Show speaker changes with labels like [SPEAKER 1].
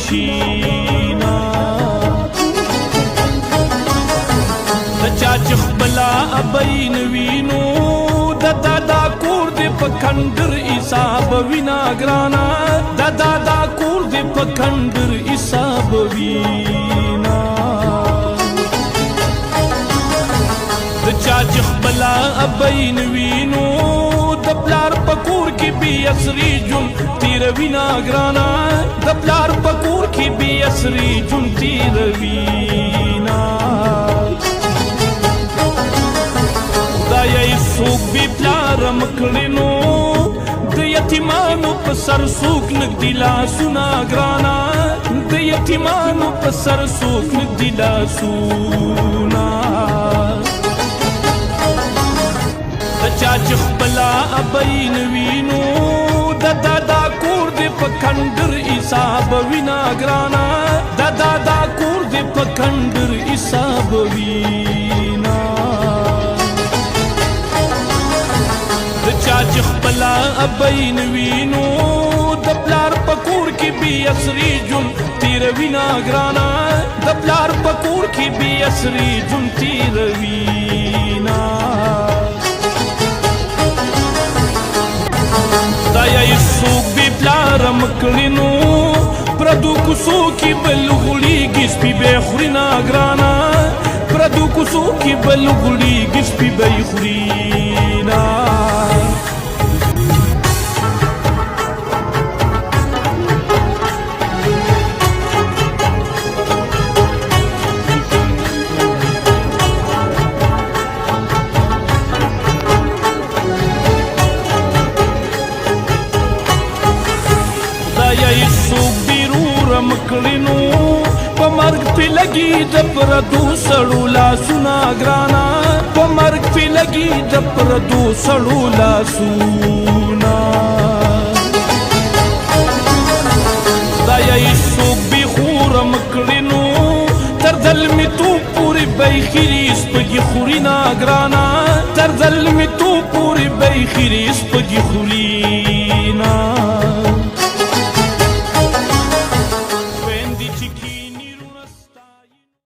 [SPEAKER 1] شینا دچا چخبلا ابین وینو دادا کور دې پکندر حساب وینا گرانا دادا کور دې پکندر حساب وینا دچا چخبلا ابین وینو د پلار پکور کی بی اسری جون تیر وینا گرانا د پلار پکور کی بی اسری جون تیر وینا خدای سوک بی پلار مکړینو د یتیمانو په سر سوک نګدی لاسونه گرانا د یتیمانو په سر سوک نګدی لاسونه دچا چخبلا ابین وینو دادا کور دې پکندر حساب وینا گرانا دادا کور دې پکندر حساب وینا دچا چخبلا ابین وینو د پلار پکور کی بی اسری جون تیر وینا گرانا د پلار پکور کی بی اسری جون تیر وینا خدای سوک بی پلار مکړینو پردو کوڅو کې بل غړیږي سپي به خوري نا ګرانا پردو کوڅو کې بل غړیږي سپي به خوري نا سوک بیرور مکړینو په مرګ په لګي د پردو سړو لاسونه ګرانا په مرګ په لګي د پردو سړو لاسونه خدای سوک بی خور مکړینو تر دل می تو پوری بیخری سپږی خوري نا ګرانا تر دل می تو پوری بیخری سپږی خوري